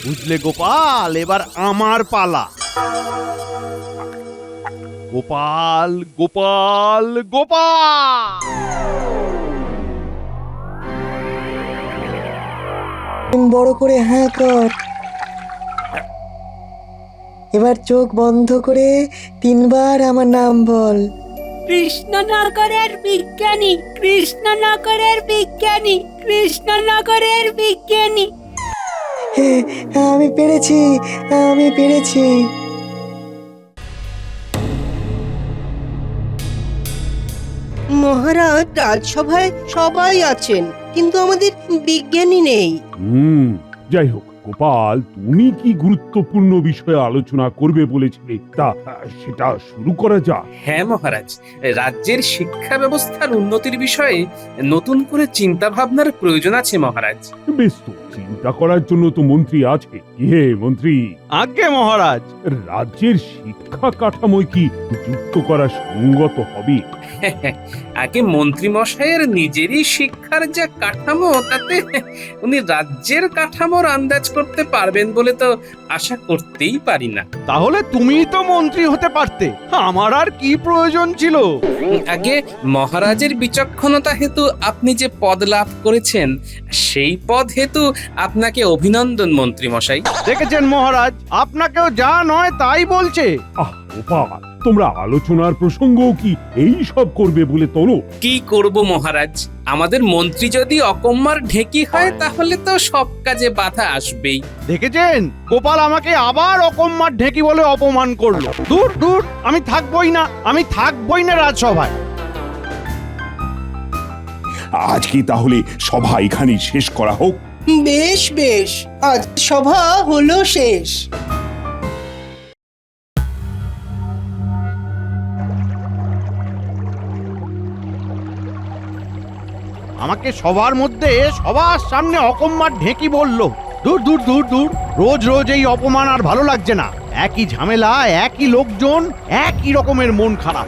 বুঝলে গোপাল, এবার আমার পালা। গোপাল গোপাল গোপাল। বড় করে হাঁ কর। এবার চোখ বন্ধ করে 3বার আমার নাম বল। কৃষ্ণনগরের বিজ্ঞানী, কৃষ্ণনগরের বিজ্ঞানী, কৃষ্ণনগরের বিজ্ঞানী। হ্যাঁ, আমি পেরেছি, আমি পেরেছি। মহারাজ, রাজসভায় সবাই আছেন, কিন্তু আমাদের বিজ্ঞানী নেই। যাই হোক গোপাল, তুমি কি গুরুত্বপূর্ণ বিষয়ে আলোচনা করবে বলেছিলে, তা সেটা শুরু করা যাক। হ্যাঁ মহারাজ, রাজ্যের শিক্ষা ব্যবস্থার উন্নতির বিষয়ে নতুন করে চিন্তা ভাবনার প্রয়োজন আছে মহারাজ। বেশ, তো চিন্তা করার জন্য তো মন্ত্রী আছে। কি হে মন্ত্রী, আজ্ঞে মহারাজ। রাজ্যের শিক্ষা কাঠামোয় কি যুক্ত করা সঙ্গত হবে? আগে মন্ত্রী মশাইয়ের নিজেরই শিক্ষার যা কাঠামো, তাতে উনি রাজ্যের কাঠামোর আন্দাজ করতে পারবেন বলে তো আশা করতেই পারি না। তাহলে তুমিই তো মন্ত্রী হতে পারতে, আমার আর কি প্রয়োজন ছিল? আগে মহারাজের বিচক্ষণতা হেতু আপনি যে পদ লাভ করেছেন, সেই পদ হেতু আপনাকে অভিনন্দন মন্ত্রী মশাই। দেখেছেন মহারাজ, আপনাকেও যা নয় তাই বলছে। গোপাল, তোমরা আলোচনার প্রসঙ্গ কি এই সব করবে বলে তোলো? কি করব মহারাজ, আমাদের মন্ত্রী যদি অকম্মার ঢেকি হয় তাহলে তো সব কাজে বাধা আসবেই। দেখেছেন, গোপাল আমাকে আবার অকম্মার ঢেকি বলে অপমান করলো। দূর দূর, আমি থাকবই না, আমি থাকবই না রাজসভায়। আজকে তাহলে সভা এখানেই শেষ করা হোক। বেশ বেশ, আজ সভা হলো শেষ। আমাকে সবার মধ্যে সবার সামনে অকম্মার ঢেকি বললো। দূর দূর দূর দূর, রোজ রোজ এই অপমান আর ভালো লাগছে না। একই ঝামেলা, একই লোকজন, একই রকমের মন খারাপ।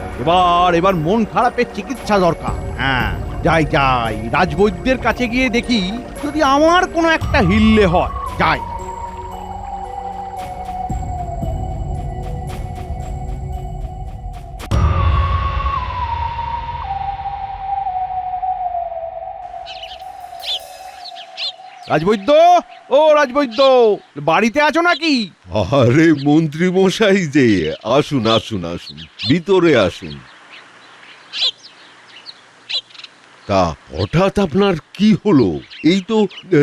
এবার মন খারাপের চিকিৎসা দরকার। হ্যাঁ, যাই যাই, রাজবৈদ্যের কাছে গিয়ে দেখি যদি আমার কোনো একটা হিল্লে হয়। যাই। রাজবৈদ্য, ও রাজবৈদ্য, বাড়িতে আছো নাকি? আরে মন্ত্রী মশাই যে, আসুন আসুন আসুন, ভিতরে আসুন। তা হঠাৎ আপনার কি হলো? এই তো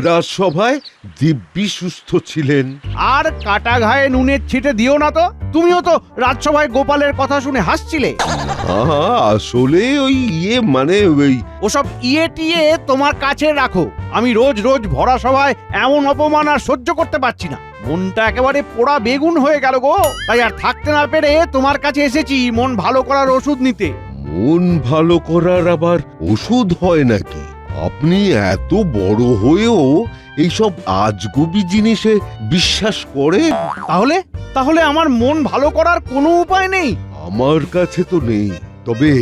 রাজসভায় দিব্যি সুস্থ ছিলেন। আর কাটা ঘায়ে নুনের ছিটে দিও না তো। তুমিও তো রাজসভায় গোপালের কথা শুনে হাসছিলে। আসলে ওই মানে ওই ওসব ইয়ে টিয়ে তোমার কাছে রাখো। আমি রোজ রোজ ভরা সভায় এমন অপমান আর সহ্য করতে পারছি না। মনটা একেবারে পোড়া বেগুন হয়ে গেল গো। তাই আর থাকতে না পেরে তোমার কাছে এসেছি মন ভালো করার ওষুধ নিতে। মন ভালো করার আবার ওষুধ হয় নাকি? আপনি এত বড় হয়েও এইসব আজগুবি জিনিসে বিশ্বাস করেন? তাহলে আমার মন ভালো করার কোনো উপায় নেই? আমার কাছে তো নেই, তবে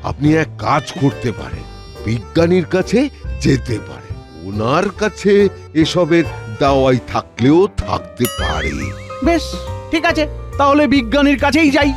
আপনি এক কাজ করতে পারেন, বিজ্ঞানীর কাছে যেতে পারেন। ওনার কাছে এসবের দাওয়াই থাকলেও থাকতে পারে। বেশ, ঠিক আছে, তাহলে বিজ্ঞানীর কাছেই যাই।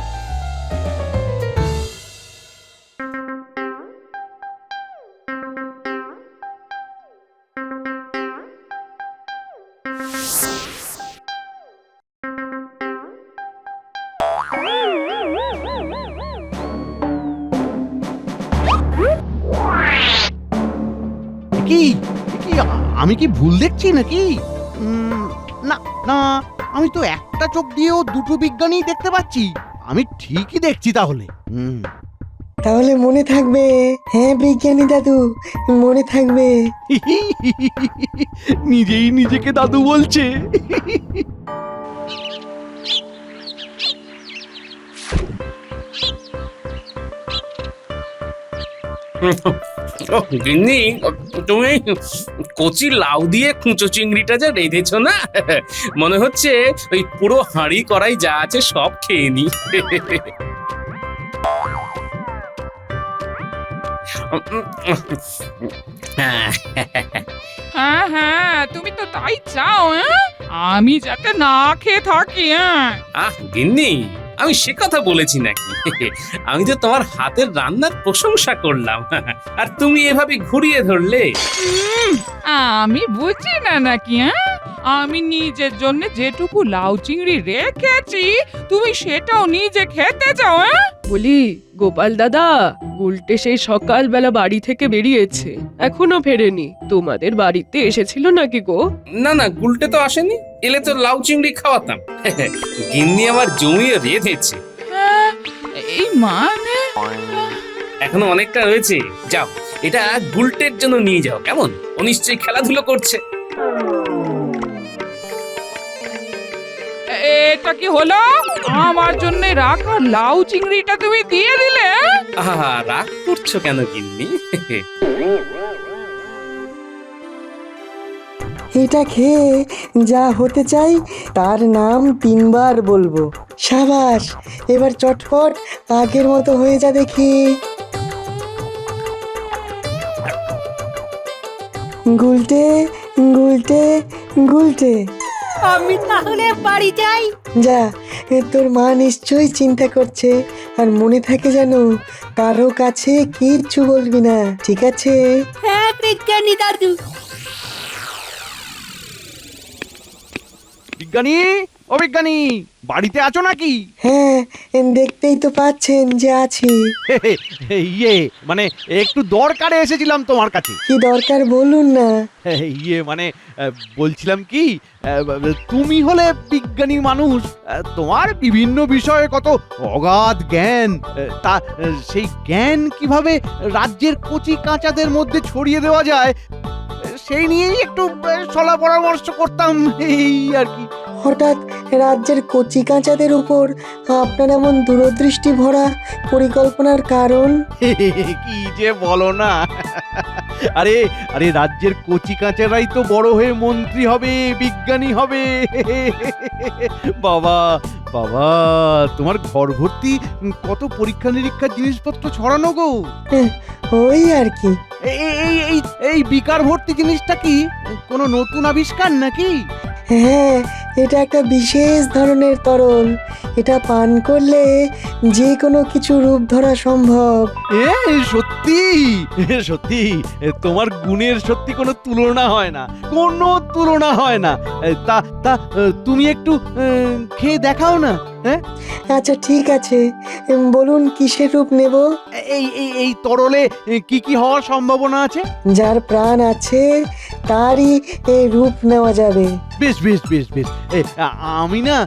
কি কি আমি কি ভুল দেখছি নাকি? না না, আমি তো একটা চোখ দিয়েও দুটো বিজ্ঞানী দেখতে পাচ্ছি। আমি ঠিকই দেখছি তাহলে। তাহলে মনে থাকবে। হ্যাঁ বিজ্ঞানী দাদু, মনে থাকবে। নিজেই নিজেকে দাদু বলছে। গিন্নি, তুমি কচি লাউ দিয়ে কুঁচো চিংড়িটা যা রেঁধেছ না, মনে হচ্ছে ওই পুরো হাঁড়ি কড়াই যা আছে সব খেয়ে নি। হ্যাঁ হ্যাঁ, তুমি তো তাই চাও। আমি যাতে না খেয়ে থাকি। হ্যাঁ, আহ গিন্নি, আমি সে কথা বলেছি নাকি? আমি তো তোমার হাতের রান্নার প্রশংসা করলাম, আর তুমি এভাবে ঘুরিয়ে ধরলে। আমি বুঝি না নাকি? হ্যাঁ, আমি নিজের জন্য যেটুকু লাউ চিংড়ি রেখেছি তুমি সেটাও নিজে খেতে চাও? হ্যাঁ, বলি গোপাল দাদা, উল্টে সেই সকালবেলা বাড়ি থেকে বেরিয়েছে, এখনো ফেরেনি। তোমাদের বাড়িতে এসেছিল নাকি গো? না না, গুলটে তো আসেনি, এলে তো লাউ চিংড়ি খাওয়াতাম। গিন্নি আমার জমিয়ে রেঁধেছে, এই মানে এখনো অনেকটা রয়েছে। যাও, এটা গুলটের জন্য নিয়ে যাও, কেমন? ও নিশ্চয়ই খেলাধুলো করছে। এটা কি হলো? আমার জন্য রাখা লাউ চিংড়িটা তুমি দিয়ে দিলে? আহা, রাগ করছো কেন গিন্নি? এটা খেয়ে যা হতে চাই তার নাম 3 বার বলবো। সাবাস, এবার চটপট আগের মতো হয়ে যা দেখি। গুলটে গুলটে গুলটে। আমি তাহলে বাড়ি যাই। যা, তোর মা নিশ্চয়ই চিন্তা করছে, আর মনে থাকে যেন কারো কাছে কিচ্ছু বলবি না, ঠিক আছে? হ্যাঁ বিজ্ঞানী দাদু। বিজ্ঞানী, ও বিজ্ঞানী, বাড়িতে আছো নাকি? হ্যাঁ, দেখতেই তো পাচ্ছেন যে আছি। ইয়ে মানে একটু দরকারে এসেছিলাম তোমার কাছে। কি দরকার বলুন না। ইয়ে মানে বলছিলাম কি, তুমি হলে বিজ্ঞানী মানুষ, তোমার বিভিন্ন বিষয়ে কত অগাধ জ্ঞান, তা সেই জ্ঞান কিভাবে রাজ্যের কচি কাঁচাদের মধ্যে ছড়িয়ে দেওয়া যায় সেই নিয়েই একটু সলা পরামর্শ করতাম, এই আর কি। হঠাৎ রাজ্যের কচি কাঁচাদের উপর আপনার এমন দূরদৃষ্টি ভরা পরিকল্পনার কারণ? কি যে বলো না, আরে আরে রাজ্যের কচি কাঁচারাই তো বড় হয়ে মন্ত্রী হবে, বিজ্ঞানী হবে। বাবা বাবা, তোমার ঘর ভর্তি কত পরীক্ষা নিরীক্ষার জিনিসপত্র ছড়ানো গো। ওই আর কি। এই বিকার ভর্তি জিনিসটা কি কোনো নতুন আবিষ্কার নাকি? হ্যাঁ, এটা একটা বিশেষ ধরনের তরল। এটা পান করলে যে কোনো কিছু রূপ ধরা সম্ভব। সত্যি সত্যি, তোমার গুণের সত্যি কোনো তুলনা হয় না, কোনো তুলনা হয় না। তা তা তুমি একটু খেয়ে দেখাও না। হ্যাঁ, আচ্ছা ঠিক আছে, বলুন কিসের রূপ নেব? এই তরলে কি কি হওয়ার সম্ভাবনা আছে? যার প্রাণ আছে তারই এই রূপ নেওয়া যাবে। বেশ বেশ বেশ বেশ, আমি না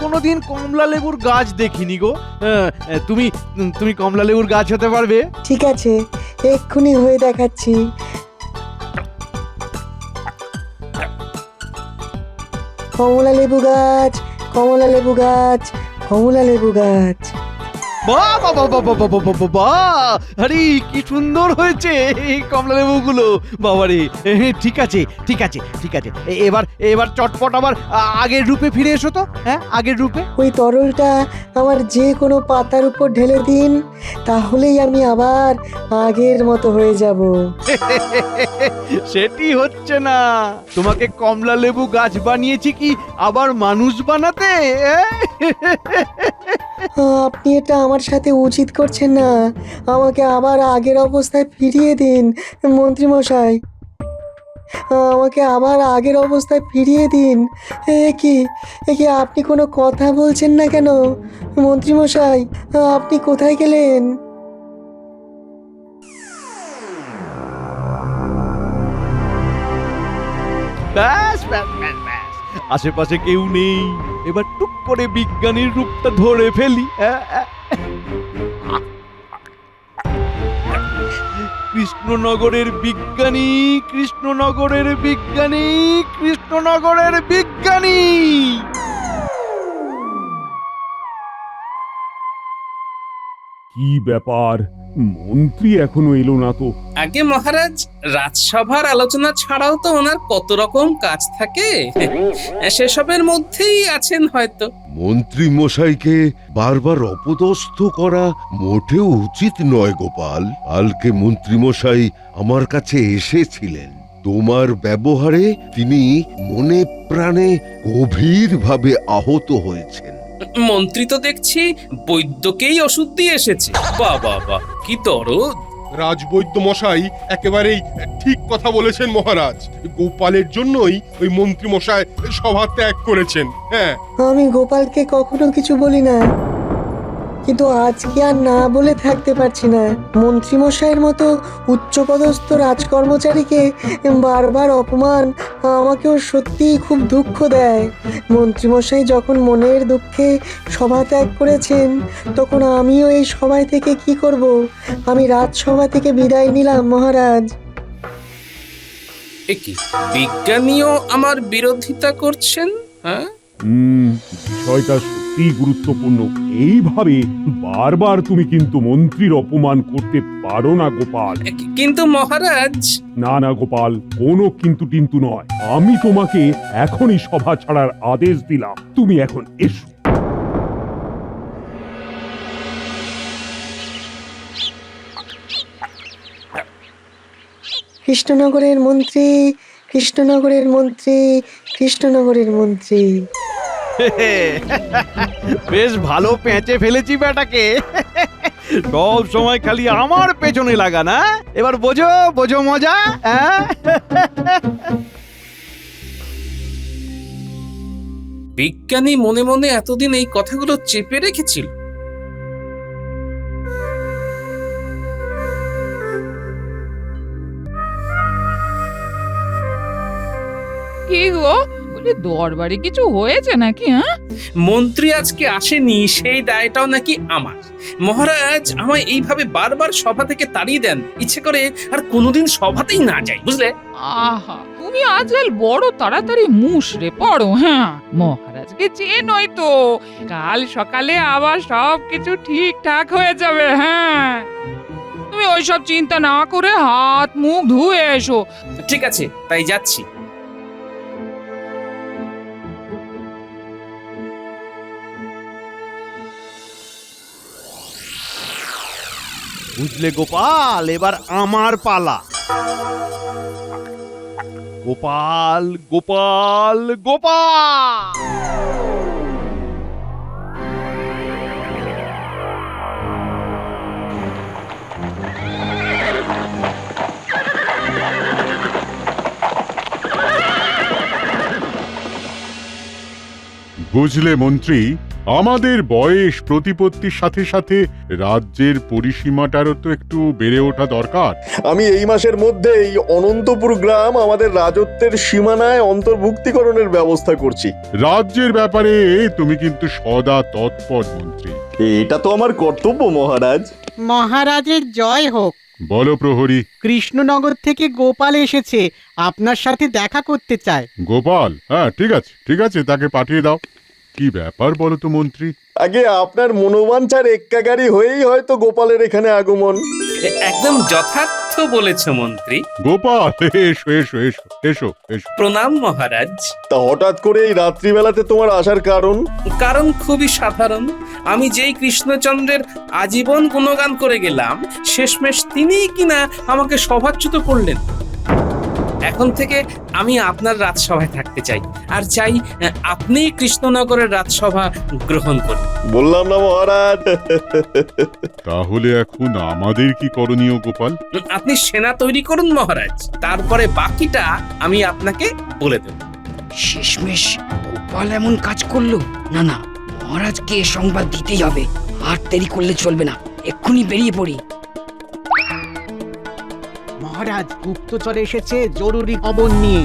কোনোদিন কমলা লেবুর গাছ দেখিনি গো। তুমি তুমি কমলা লেবুর গাছ হতে পারবে? ঠিক আছে, এক্ষুনি হয়ে দেখাচ্ছি। কমলা লেবু গাছ, কমলা লেবু গাছ, কমলা লেবু গাছ। বাহ বাহ বাহ বাহ বাহ বাহ বাহ বাহ! আরে কি সুন্দর হয়েছে এই কমলা লেবুগুলো, বাবারে। ঠিক আছে ঠিক আছে ঠিক আছে, এবার এবার চটপট আবার আগের রূপে ফিরে এসো তো। হ্যাঁ, আগের রূপে। ওই তরলটা আমার যে কোনো পাতার উপর ঢেলে দিন, তাহলেই আমি আবার আগের মতো হয়ে যাব। সেটি হচ্ছে না, তোমাকে কমলা লেবু গাছ বানিয়েছি কি আবার মানুষ বানাতে? আপনি এটা আমার সাথে উচিত করছেন না। আমাকে আবার আগের অবস্থায় ফিরিয়ে দিন মন্ত্রী মশাই, আমাকে আবার আগের অবস্থায় ফিরিয়ে দিন। এ কি আপনি কোনো কথা বলছেন না কেন মন্ত্রী মশাই? আপনি কোথায় গেলেন? ব্যাস ব্যাস ব্যাস ব্যাস, আশেপাশে কেউ নেই, এবার টুক করে বিজ্ঞানীর রূপটা ধরে ফেলি। কৃষ্ণনগরের বিজ্ঞানী, কৃষ্ণনগরের বিজ্ঞানী, কৃষ্ণনগরের বিজ্ঞানী। কি ব্যাপার, মন্ত্রী এখনো এলো না তো? আগে মহারাজ, রাজসভার আলোচনা ছাড়াও তো ওনার কত রকম কাজ থাকে, সেসবের মধ্যেই আছেন হয়তো। মন্ত্রী মশাইকে বারবার অপদস্থ করা মোটেও উচিত নয় গোপাল। কালকে মন্ত্রী মশাই আমার কাছে এসেছিলেন, তোমার ব্যবহারে তিনি মনে প্রাণে গভীরভাবে আহত হয়েছেন। মন্ত্রী তো দেখছি বৈদ্যকেই ওষুধ দিয়ে এসেছে। বাহ বাহ বাহ, কি দরদ! রাজবৈদ্য মশাই একেবারেই ঠিক কথা বলেছেন মহারাজ। গোপালের জন্যই ওই মন্ত্রী মশাই সভা ত্যাগ করেছেন। হ্যাঁ, আমি গোপালকে কখনো কিছু বলি না, কিন্তু আজকে আর না বলে থাকতে পারছি না। মন্ত্রীমশাইয়ের মতো উচ্চপদস্থ রাজকর্মচারীকে বারবার অপমান আমাকেও সত্যিই খুব দুঃখ দেয়। মন্ত্রীমশাই যখন মনের দুঃখে সভা ত্যাগ করেছেন, তখন আমিও এই সভায় থেকে কি করব? আমি রাজসভা থেকে বিদায় নিলাম মহারাজ। এ কি, বিজ্ঞানীও আমার বিরোধিতা করছেন? হ্যাঁ, বিষয়টা সত্যি গুরুত্বপূর্ণ। এইভাবে বারবার তুমি কিন্তু মন্ত্রীর অপমান করতে পারো না গোপাল। কিন্তু মহারাজ। না না গোপাল, কোনো কিন্তু টিন্তু নয়। আমি তোমাকে এখনই সভা ছাড়ার আদেশ দিলাম। তুমি এখন এসো। কৃষ্ণনগরের মন্ত্রী, কৃষ্ণনগরের মন্ত্রী, কৃষ্ণনগরের মন্ত্রী। বেশ ভালো পেঁচে ফেলেছি বেটাকে। সব সময় খালি আমার পেছনে লাগা না। এবার বোঝো বোঝো মজা। বিজ্ঞানী মনে মনে এতদিন এই কথাগুলো চেপে রেখেছিল। কি গো, বলি দরবারে কিছু হয়েছে নাকি? হ্যাঁ, মন্ত্রী আজকে আসেনি, সেই দায়টাও নাকি আমার। মহারাজ আমায় এইভাবে বারবার সভা থেকে তাড়িয়ে দেন, ইচ্ছে করে আর কোনোদিন সভাতেই না যাই, বুঝলে? আহা, তুমি আজকাল বড় তাড়াতাড়ি মুষড়ে পড়ো। হ্যাঁ, মহারাজকে চেনোই তো, কাল সকালে আবার সবকিছু ঠিকঠাক হয়ে যাবে। হ্যাঁ, তুমি ওইসব চিন্তা না করে হাত মুখ ধুয়ে এসো। ঠিক আছে, তাই যাচ্ছি। বুঝলে গোপাল, এবার আমার পালা। গোপাল গোপাল গোপাল। বুঝলে মন্ত্রী, আমাদের বয়স প্রতিপত্তির সাথে সাথে রাজ্যের পরিসীমাটারও তো একটু বেড়ে ওঠা দরকার। আমি এই মাসের মধ্যেই অনন্তপুর গ্রাম আমাদের রাজত্বের সীমানায় অন্তর্ভুক্তিকরণের ব্যবস্থা করছি। রাজ্যের ব্যাপারে তুমি কিন্তু সদা তৎপর মন্ত্রী। এটা তো আমার কর্তব্য মহারাজ। মহারাজের জয় হোক। বলো প্রহরী। কৃষ্ণনগর থেকে গোপাল এসেছে, আপনার সাথে দেখা করতে চায়। গোপাল? হ্যাঁ, ঠিক আছে ঠিক আছে, তাকে পাঠিয়ে দাও। কি ব্যাপার বলো তো মন্ত্রী? আগে আপনার মনোবাঞ্ছার এক্কাগারি হয়েই হয়তো গোপালের এখানে আগমন। একদম যথার্থ বলেছ মন্ত্রী। গোপাল, এসো এসো এসো এসো এসো। প্রণাম মহারাজ। তা হঠাৎ করে এই রাত্রিবেলাতে তোমার আসার কারণ? কারণ খুবই সাধারণ। আমি যেই কৃষ্ণচন্দ্রের আজীবন গুণগান করে গেলাম, শেষমেশ তিনিই কিনা আমাকে সভাচ্যুত করলেন। এখন থেকে আমি আপনার রাজসভায় থাকতে চাই, আর চাই আপনি কৃষ্ণনগরের রাজসভা গ্রহণ করুন। বললাম না মহারাজ। তাহলে এখন আমাদের কি করণীয় গোপাল? আপনি সেনা তৈরি করুন মহারাজ, তারপরে বাকিটা আমি আপনাকে বলে দেব। শেষমেশ গোপাল এমন কাজ করলো। না না, মহারাজকে এ সংবাদ দিতেই হবে, আর দেরি করলে চলবে না। এক্ষুনি বেরিয়ে পড়ি। মহারাজ, গুপ্তচর এসেছে জরুরি খবর নিয়ে।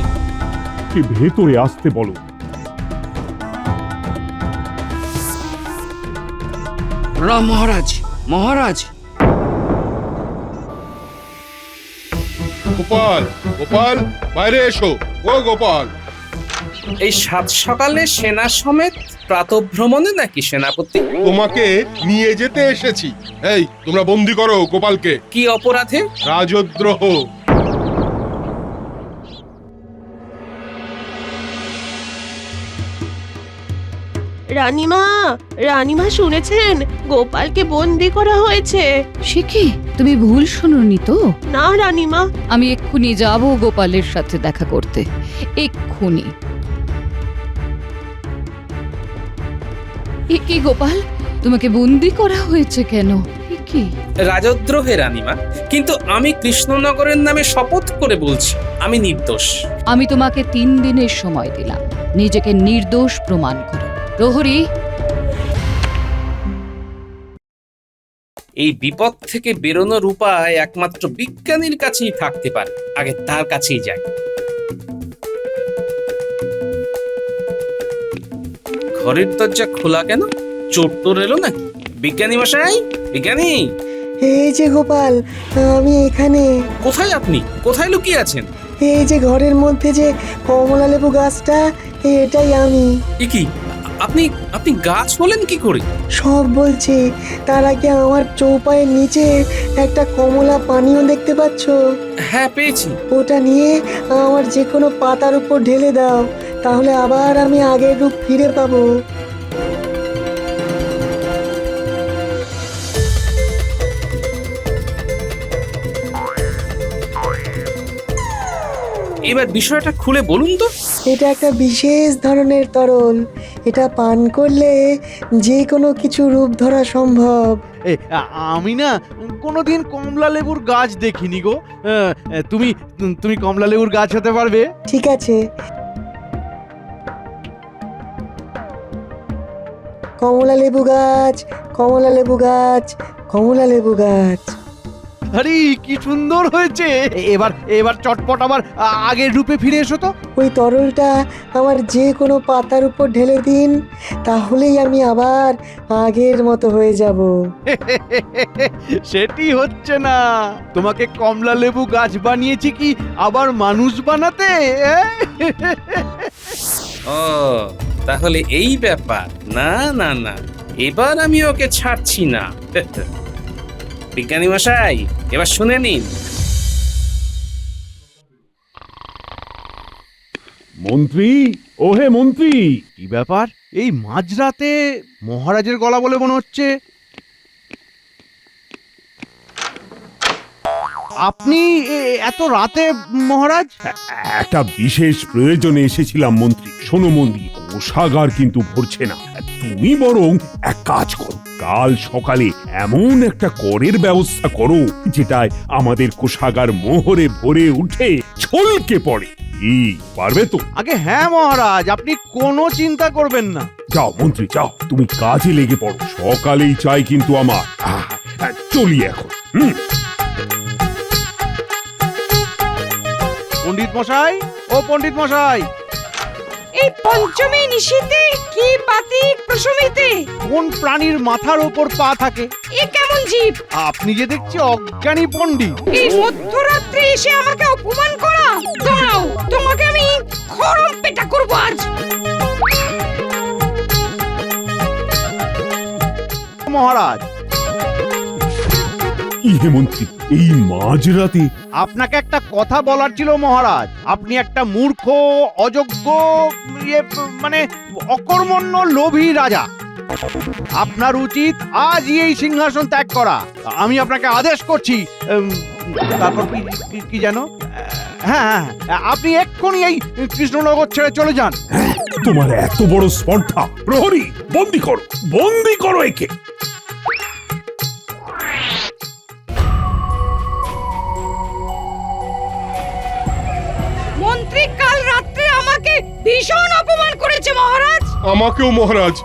কি ভেতরে আসতে বলো। মহারাজ, মহারাজ। গোপাল গোপাল, বাইরে এসো। ও গোপাল, এই সাত সকালে সেনা সমেত প্রাতঃভ্রমণে নাকি সেনাপতি? তোমাকে নিয়ে যেতে এসেছি। এই, তোমরা বন্দি করো গোপালকে। কি অপরাধে? রাজদ্রোহ। রানীমা, রানীমা শুনেছেন? গোপালকে বন্দি করা হয়েছে। সে কি? তুমি ভুল শুনোনি তো? না রানীমা। আমি এক্ষুনি যাব গোপালের সাথে দেখা করতে, এক্ষুনি। এ কি গোপাল, তোমাকে বন্দি করা হয়েছে কেন? এ কি? রাজদ্রোহে রানীমা, কিন্তু আমি কৃষ্ণনগরের নামে শপথ করে বলছি আমি নির্দোষ। আমি তোমাকে 3 দিনের সময় দিলাম, নিজেকে নির্দোষ প্রমাণ করো। প্রহরী, এই বিপদ থেকে বেরোনোর উপায় একমাত্র বিজ্ঞানীর কাছেই থাকতে পারে, আগে তার কাছেই যাই। ঘরের দরজা খোলা কেন? চোর টোর এলো নাকি? বিজ্ঞানী মশাই, বিজ্ঞানী! এই যে গোপাল, আমি এখানে। কোথায় আপনি? কোথায় লুকিয়ে আছেন? এই যে ঘরের মধ্যে যে কমলা লেবু গাছটা, এটাই আমি। এ কি, আপনি আপনি গাছ হলেন কি করে? সব বলছি, তার আগে আমার চৌপায়ের নিচে একটা কমলা পানীয় দেখতে পাচ্ছ? হ্যাঁ, পেয়েছি। ওটা নিয়ে আমার যে কোনো পাতার উপর ঢেলে দাও, তাহলে আবার আমি আগের রূপ ফিরে পাবো। এবার বিষয়টা খুলে বলুন তো। এটা একটা বিশেষ ধরনের তরল, এটা পান করলে যে কোনো কিছু রূপ ধরা সম্ভব। আমি না কোনোদিন কমলা লেবুর গাছ দেখিনি গো। তুমি তুমি কমলা লেবুর গাছ হতে পারবে? ঠিক আছে, কমলা লেবু গাছ, কমলা লেবু গাছ, কমলা লেবু গাছ। আরে কি সুন্দর হয়েছে! এবার এবার চটপট আবার আগের রূপে ফিরে এসো তো। ওই তরলটা আমার যে কোনো পাতার উপর ঢেলে দিন, তাহলেই আমি আবার আগের মতো হয়ে যাব। সেটি হচ্ছে না। তোমাকে কমলা লেবু গাছ বানিয়েছি কি আবার মানুষ বানাতে? ও, তাহলে এই ব্যাপার। না না না, এবার আমি ওকে ছাড়ছি না। বিজ্ঞানী মশাই, এবার শুনে নিন। মন্ত্রী, ওহে মন্ত্রী! কি ব্যাপার? এই মাঝরাতে মহারাজের গলা বলে মনে হচ্ছে। আপনি এত রাতে মহারাজ? একটা বিশেষ প্রয়োজনে এসেছিলাম মন্ত্রী। শোনো মন্ত্রী, কোষাগার কিন্তু ভরছে না। তুমি বরং এক কাজ করো, কাল সকালে এমন একটা করের ব্যবস্থা করো যেটায় আমাদের কোষাগার মোহরে ভরে উঠে ছলকে পড়ে। কি পারবে তো? আগে হ্যাঁ মহারাজ, আপনি কোনো চিন্তা করবেন না। যাও মন্ত্রী, যাও, তুমি কাজে লেগে পড়ো। সকালেই চাই কিন্তু আমার। চলি এখন। পণ্ডিত মশাই, ও পণ্ডিত মশাই! এই পঞ্চমী নিশীতে কি পাতিক প্রশমিতে কোন প্রাণীর মাথার ওপর পা থাকে? এ কেমন জীব? আপনি যে দেখছি অজ্ঞানী পণ্ডিত। এই মধ্যরাত্রে এসে আমাকে অপমান করা! দাঁড়াও, তোমাকে আমি খরম পেটা করব আজ। মহারাজ, ইহে মন্ত্রী, এই মাঝরাতে? আপনাকে একটা কথা বলার ছিল মহারাজ। আপনি একটা মূর্খ, অযোগ্য, মানে অকর্মণ্য, লোভী রাজা। আপনার উচিত আজই এই সিংহাসন ত্যাগ করা। আমি আপনাকে আদেশ করছি। তারপর কি যেন? হ্যাঁ, আপনি এক্ষুনি এই কৃষ্ণনগর ছেড়ে চলে যান। তোমার এত বড় স্পর্ধা! প্রহরী, বন্দি করো, বন্দি করো একে। মন্ত্রী কাল রাত্রে আমাকে ভীষণ অপমান করেছে মহারাজ। আমাকেও মহারাজ,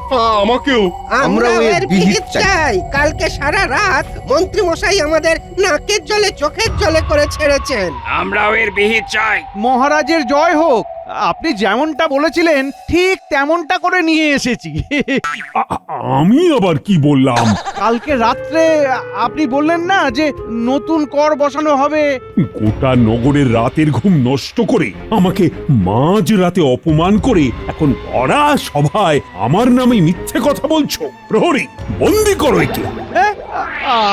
আমাকেও। আমরাও এর বিহিত চাই। কালকে সারা রাত মন্ত্রী মশাই আমাদের নাকের জলে চোখের জলে করে ছেড়েছেন। আমরাও এর বিহিত চাই। মহারাজের জয় হোক। আপনি যেমনটা বলেছিলেন ঠিক তেমনটা করে নিয়ে এসেছি। আমি আবার কি বললাম? কালকে রাত্রে আপনি বললেন না যে নতুন কর বসানো হবে। গোটা নগরের রাতের ঘুম নষ্ট করে আমাকে মাঝ রাতে অপমান করে এখন ভরা সভায় আমার নামে মিথ্যে কথা বলছো। প্রহরী, বন্দি করো একে।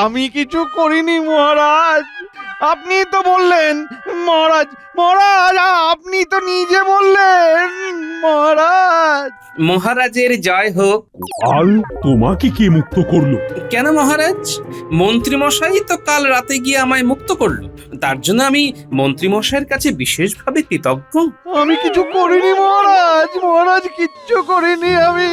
আমি কিছু করিনি মহারাজ। আপনি তো বললেন মহারাজ, মহারাজ আপনি তো নিজে বললেন মহারাজ। মহারাজ। মহারাজের জয় হোক। গোপাল, তোমাকে কে মুক্ত করলো? কেন মহারাজ? মন্ত্রীমশাই তো কাল রাতে গিয়ে আমায় মুক্ত করলো। তার জন্য আমি মন্ত্রীমশাইয়ের কাছে বিশেষভাবে কৃতজ্ঞ। আমি কিছু করিনি মহারাজ, মহারাজ কিচ্ছু করিনি আমি।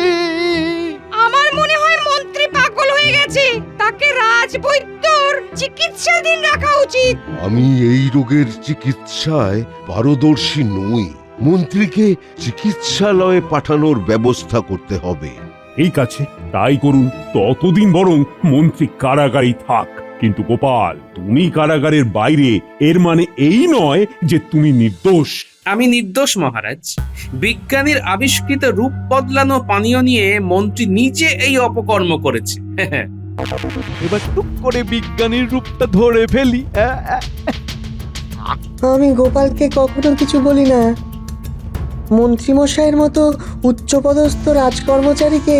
আমার মনে হয় মন্ত্রী পাগল হয়ে গেছে, তাকে রাজবৈদ্যর চিকিৎসাধীন রাখা উচিত। আমি এই রোগের চিকিৎসায় পারদর্শী নই। মন্ত্রীকে চিকিৎসালয়ে পাঠানোর ব্যবস্থা করতে হবে। ঠিক আছে, তাই করুন। ততদিন বরং মন্ত্রী কারাগারেই থাক। কিন্তু গোপাল, তুমি কারাগারের বাইরে, এর মানে এই নয় যে তুমি নির্দোষ। আমি নির্দোষ মহারাজ। বিজ্ঞানীর আবিষ্কৃত রূপ বদলানো পানীয় নিয়ে মন্ত্রী নিজে এই অপকর্ম করেছে। এবার টুক করে বিজ্ঞানীর রূপটা ধরে ফেলি। আমি গোপালকে কখনো কিছু বলি না। মন্ত্রীমশাইয়ের মতো উচ্চপদস্থ রাজকর্মচারীকে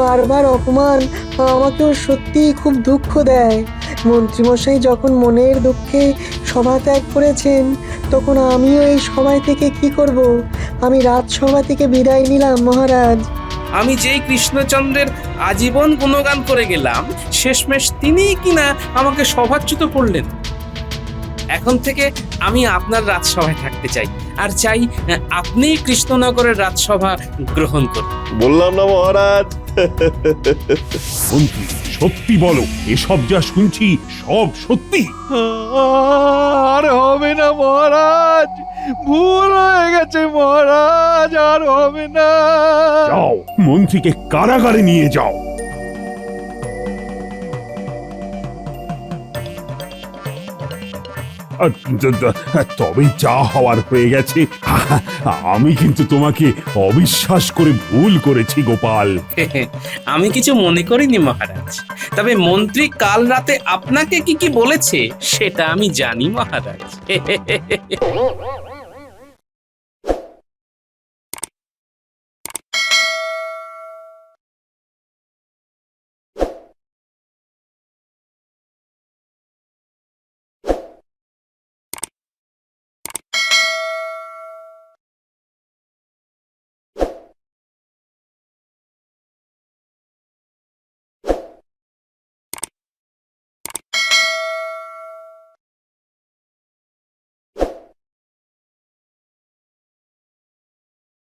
বারবার অপমান আমাকেও সত্যিই খুব দুঃখ দেয়। মন্ত্রীমশাই যখন মনের দুঃখে সভা ত্যাগ করেছেন, তখন আমিও এই সভায় থেকে কি করব? আমি রাজসভা থেকে বিদায় নিলাম মহারাজ। আমি যেই কৃষ্ণচন্দ্রের আজীবন গুণগান করে গেলাম, শেষমেশ তিনিই কিনা আমাকে সভাচ্যুত করলেন। এখন থেকে আমি আপনার রাজসভায় থাকতে চাই, আর চাই আপনি কৃষ্ণনগরের রাজসভা গ্রহণ করুন। বললাম না মহারাজ। মন্ত্রী, সত্যি বলো, এসব যা শুনছি সব সত্যি? আর হবে না মহারাজ, ভুল হয়ে গেছে মহারাজ, আর হবে না। যাও, মন্ত্রীকে কারাগারে নিয়ে যাও। তবে যা হওয়ার হয়ে গেছে। আমি কিন্তু তোমাকে অবিশ্বাস করে ভুল করেছি গোপাল। আমি কিছু মনে করিনি মহারাজ। তবে মন্ত্রী কাল রাতে আপনাকে কি কি বলেছে সেটা আমি জানি মহারাজ।